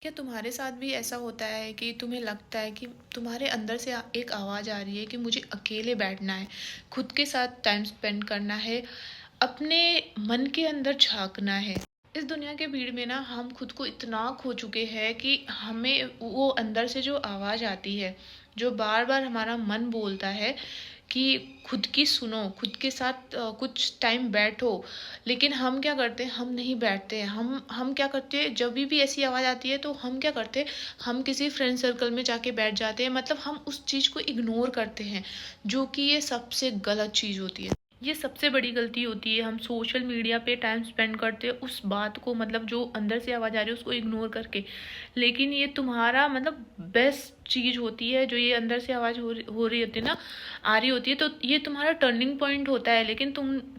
क्या तुम्हारे साथ भी ऐसा होता है कि तुम्हें लगता है कि तुम्हारे अंदर से एक आवाज़ आ रही है कि मुझे अकेले बैठना है, खुद के साथ टाइम स्पेंड करना है, अपने मन के अंदर झाँकना है। इस दुनिया के भीड़ में ना हम खुद को इतना खो चुके हैं कि हमें वो अंदर से जो आवाज़ आती है, जो बार-बार हमारा मन बोलता है कि खुद की सुनो, खुद के साथ कुछ टाइम बैठो। लेकिन हम क्या करते हैं, हम नहीं बैठते हैं। हम क्या करते हैं, जब भी ऐसी आवाज़ आती है तो हम क्या करते हैं, हम किसी फ्रेंड सर्कल में जाके बैठ जाते हैं। मतलब हम उस चीज़ को इग्नोर करते हैं, जो कि ये सबसे गलत चीज़ होती है। ये सबसे बड़ी गलती होती है, हम सोशल मीडिया पे टाइम स्पेंड करते हैं उस बात को, मतलब जो अंदर से आवाज़ आ रही है उसको इग्नोर करके। लेकिन ये तुम्हारा मतलब बेस्ट चीज़ होती है, जो ये अंदर से आवाज़ हो रही होती है ना, आ रही होती है, तो ये तुम्हारा टर्निंग पॉइंट होता है। लेकिन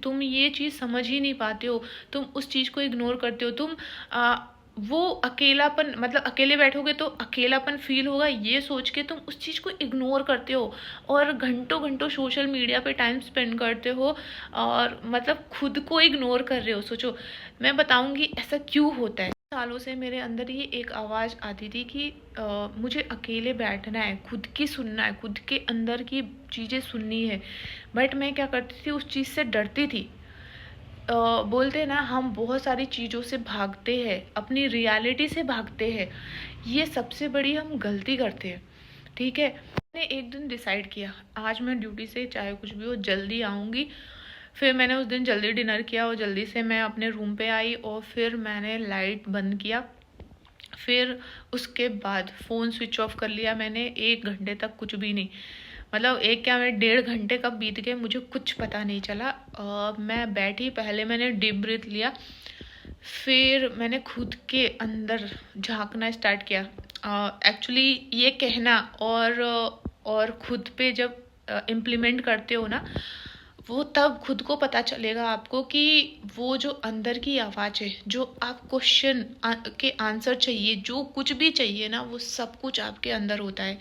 तुम ये चीज़ समझ ही नहीं पाते हो, तुम उस चीज़ को इग्नोर करते हो। तुम वो अकेलापन, मतलब अकेले बैठोगे तो अकेलापन फील होगा, ये सोच के तुम उस चीज़ को इग्नोर करते हो और घंटों घंटों सोशल मीडिया पे टाइम स्पेंड करते हो और मतलब खुद को इग्नोर कर रहे हो। सोचो, मैं बताऊंगी ऐसा क्यों होता है। सालों से मेरे अंदर ये एक आवाज़ आती थी कि मुझे अकेले बैठना है, खुद की सुनना है, खुद के अंदर की चीज़ें सुननी है। बट मैं क्या करती थी, उस चीज़ से डरती थी। बोलते हैं ना, हम बहुत सारी चीज़ों से भागते हैं, अपनी रियलिटी से भागते हैं। ये सबसे बड़ी हम गलती करते हैं। ठीक है, मैंने एक दिन डिसाइड किया, आज मैं ड्यूटी से चाहे कुछ भी हो जल्दी आऊँगी। फिर मैंने उस दिन जल्दी डिनर किया और जल्दी से मैं अपने रूम पे आई और फिर मैंने लाइट बंद किया। फिर उसके बाद फ़ोन स्विच ऑफ कर लिया मैंने। 1 घंटे तक कुछ भी नहीं, मतलब एक क्या, मैं 1.5 घंटे कब बीत गए मुझे कुछ पता नहीं चला। मैं बैठी, पहले मैंने डीप ब्रीथ लिया, फिर मैंने खुद के अंदर झांकना स्टार्ट किया। एक्चुअली ये कहना और खुद पे जब इम्प्लीमेंट करते हो ना, वो तब खुद को पता चलेगा आपको कि वो जो अंदर की आवाज़ है, जो आप क्वेश्चन के आंसर चाहिए, जो कुछ भी चाहिए ना, वो सब कुछ आपके अंदर होता है।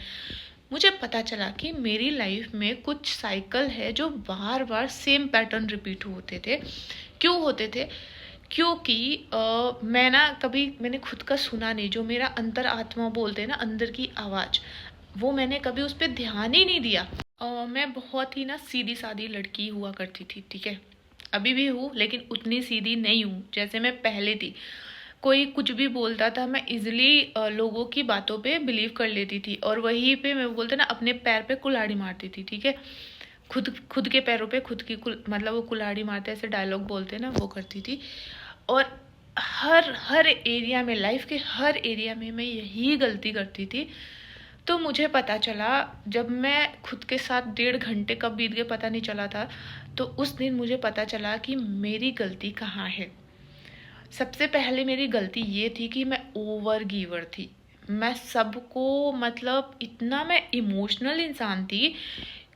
मुझे पता चला कि मेरी लाइफ में कुछ साइकिल है जो बार बार सेम पैटर्न रिपीट होते थे। क्यों होते थे? क्योंकि मैं ना कभी मैंने खुद का सुना नहीं, जो मेरा अंतर आत्मा बोलते हैं ना, अंदर की आवाज़, वो मैंने कभी उस पर ध्यान ही नहीं दिया। मैं बहुत ही ना सीधी सादी लड़की हुआ करती थी, ठीक है, अभी भी हूँ, लेकिन उतनी सीधी नहीं हूँ जैसे मैं पहले थी। कोई कुछ भी बोलता था, मैं इजीली लोगों की बातों पे बिलीव कर लेती थी और वहीं पे मैं बोलते ना अपने पैर पे कुल्हाड़ी मारती थी, ठीक है। खुद खुद के पैरों पे खुद की मतलब वो कुल्हाड़ी मारते ऐसे डायलॉग बोलते ना, वो करती थी। और हर हर एरिया में, लाइफ के हर एरिया में मैं यही गलती करती थी। तो मुझे पता चला, जब मैं खुद के साथ 1.5 घंटे कब बीत गए पता नहीं चला था, तो उस दिन मुझे पता चला कि मेरी गलती कहाँ है। सबसे पहले मेरी गलती ये थी कि मैं ओवर गिवर थी। मैं सबको, मतलब इतना मैं इमोशनल इंसान थी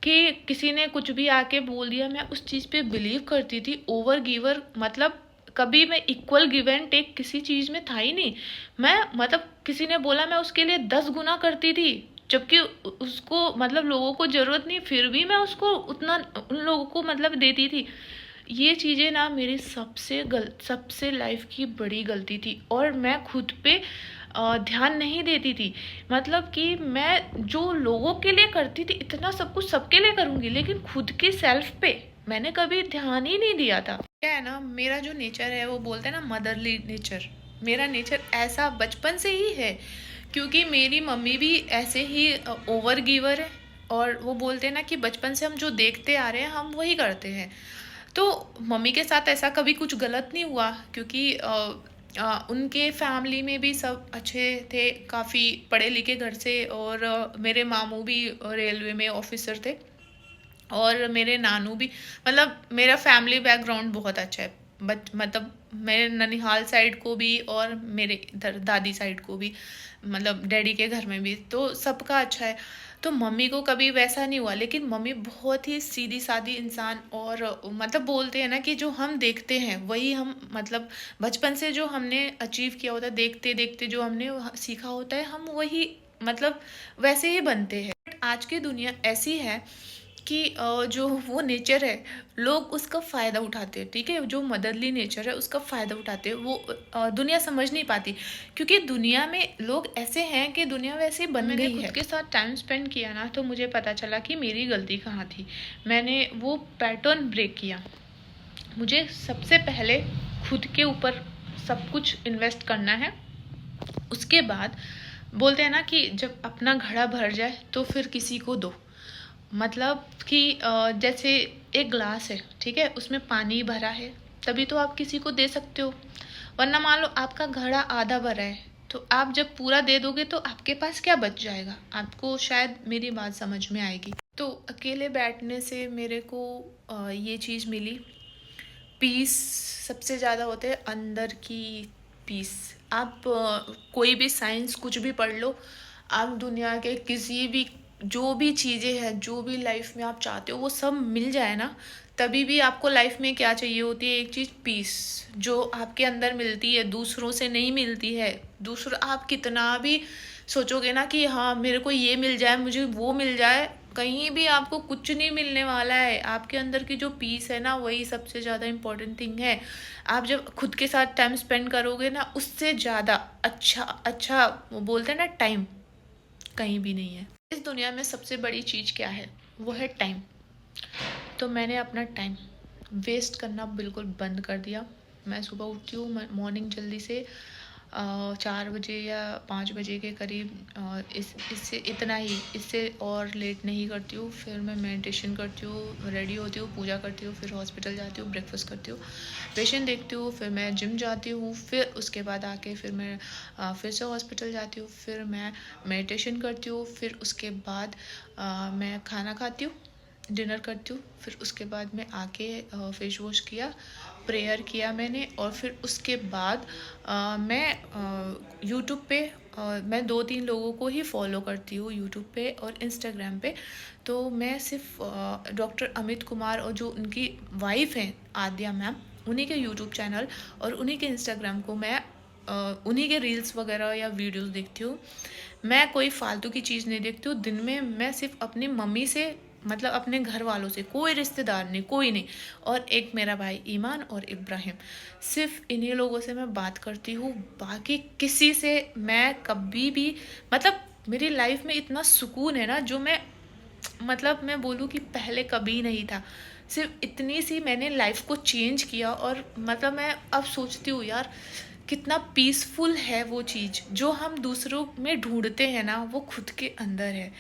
कि किसी ने कुछ भी आके बोल दिया, मैं उस चीज़ पे बिलीव करती थी। ओवर गिवर मतलब कभी मैं इक्वल गिव एंड टेक किसी चीज़ में था ही नहीं। मैं मतलब किसी ने बोला, मैं उसके लिए 10 गुना करती थी, जबकि उसको मतलब लोगों को ज़रूरत नहीं, फिर भी मैं उसको उतना उन लोगों को मतलब देती थी। ये चीज़ें ना मेरी सबसे लाइफ की बड़ी गलती थी और मैं खुद पे ध्यान नहीं देती थी। मतलब कि मैं जो लोगों के लिए करती थी, इतना सब कुछ सबके लिए करूँगी, लेकिन खुद के सेल्फ पे मैंने कभी ध्यान ही नहीं दिया था। क्या है ना, मेरा जो नेचर है, वो बोलते हैं ना मदरली नेचर, मेरा नेचर ऐसा बचपन से ही है। क्योंकि मेरी मम्मी भी ऐसे ही ओवर गिवर है और वो बोलते हैं ना कि बचपन से हम जो देखते आ रहे हैं हम वही करते हैं। तो मम्मी के साथ ऐसा कभी कुछ गलत नहीं हुआ, क्योंकि उनके फैमिली में भी सब अच्छे थे, काफ़ी पढ़े लिखे घर से, और मेरे मामू भी रेलवे में ऑफिसर थे और मेरे नानू भी, मतलब मेरा फैमिली बैकग्राउंड बहुत अच्छा है। बट मतलब मेरे ननिहाल साइड को भी और मेरे इधर दादी साइड को भी, मतलब डैडी के घर में भी, तो सबका अच्छा है। तो मम्मी को कभी वैसा नहीं हुआ, लेकिन मम्मी बहुत ही सीधी सादी इंसान, और मतलब बोलते हैं ना कि जो हम देखते हैं वही हम, मतलब बचपन से जो हमने अचीव किया होता है, देखते देखते जो हमने सीखा होता है, हम वही मतलब वैसे ही बनते हैं। बट आज की दुनिया ऐसी है कि जो वो नेचर है, लोग उसका फ़ायदा उठाते हैं, ठीक है? जो मदरली नेचर है उसका फ़ायदा उठाते हैं, वो दुनिया समझ नहीं पाती, क्योंकि दुनिया में लोग ऐसे हैं कि दुनिया वैसे बन मैंने गई खुद है। के साथ टाइम स्पेंड किया ना, तो मुझे पता चला कि मेरी गलती कहाँ थी। मैंने वो पैटर्न ब्रेक किया। मुझे सबसे पहले खुद के ऊपर सब कुछ इन्वेस्ट करना है। उसके बाद बोलते हैं ना कि जब अपना घड़ा भर जाए तो फिर किसी को दो। मतलब कि जैसे एक ग्लास है, ठीक है? उसमें पानी भरा है, तभी तो आप किसी को दे सकते हो। वरना मान लो आपका घड़ा आधा भरा है, तो आप जब पूरा दे दोगे तो आपके पास क्या बच जाएगा? आपको शायद मेरी बात समझ में आएगी। तो अकेले बैठने से मेरे को ये चीज़ मिली, पीस सबसे ज़्यादा होते हैं अंदर की पीस। आप कोई भी साइंस कुछ भी पढ़ लो, आप दुनिया के किसी भी जो भी चीज़ें हैं, जो भी लाइफ में आप चाहते हो वो सब मिल जाए ना, तभी भी आपको लाइफ में क्या चाहिए होती है? एक चीज़, पीस, जो आपके अंदर मिलती है, दूसरों से नहीं मिलती है। दूसरा आप कितना भी सोचोगे ना कि हाँ मेरे को ये मिल जाए, मुझे वो मिल जाए, कहीं भी आपको कुछ नहीं मिलने वाला है। आपके अंदर की जो पीस है ना, वही सबसे ज़्यादा इम्पोर्टेंट थिंग है। आप जब खुद के साथ टाइम स्पेंड करोगे ना, उससे ज़्यादा अच्छा अच्छा वो बोलते हैं ना टाइम, कहीं भी नहीं है। इस दुनिया में सबसे बड़ी चीज़ क्या है? वो है टाइम। तो मैंने अपना टाइम वेस्ट करना बिल्कुल बंद कर दिया। मैं सुबह उठती हूँ मॉर्निंग जल्दी से, 4 बजे या 5 बजे के करीब, इससे इतना ही, इससे और लेट नहीं करती हूँ। फिर मैं मेडिटेशन करती हूँ, रेडी होती हूँ, पूजा करती हूँ, फिर हॉस्पिटल जाती हूँ, ब्रेकफास्ट करती हूँ, पेशेंट देखती हूँ, फिर मैं जिम जाती हूँ, फिर उसके बाद आके फिर मैं फिर से हॉस्पिटल जाती हूँ, फिर मैं मेडिटेशन करती हूँ, फिर उसके बाद मैं खाना खाती हूँ, डिनर करती हूँ, फिर उसके बाद मैं आके फेस वॉश किया, प्रेयर किया मैंने, और फिर उसके बाद मैं यूट्यूब पे मैं 2-3 लोगों को ही फॉलो करती हूँ यूट्यूब पे और इंस्टाग्राम पे। तो मैं सिर्फ डॉक्टर अमित कुमार और जो उनकी वाइफ हैं आद्या मैम, उन्हीं के यूट्यूब चैनल और उन्हीं के इंस्टाग्राम को मैं उन्हीं के रील्स वगैरह या वीडियोस देखती हूँ। मैं कोई फालतू की चीज़ नहीं देखती हूँ। दिन में मैं सिर्फ अपनी मम्मी से, मतलब अपने घर वालों से, कोई रिश्तेदार नहीं, कोई नहीं, और एक मेरा भाई ईमान और इब्राहिम, सिर्फ इन्हीं लोगों से मैं बात करती हूँ। बाकी किसी से मैं कभी भी, मतलब मेरी लाइफ में इतना सुकून है ना, जो मैं बोलूँ कि पहले कभी नहीं था। सिर्फ इतनी सी मैंने लाइफ को चेंज किया, और मतलब मैं अब सोचती हूँ यार, कितना पीसफुल है वो चीज़ जो हम दूसरों में ढूंढते हैं ना, वो खुद के अंदर है।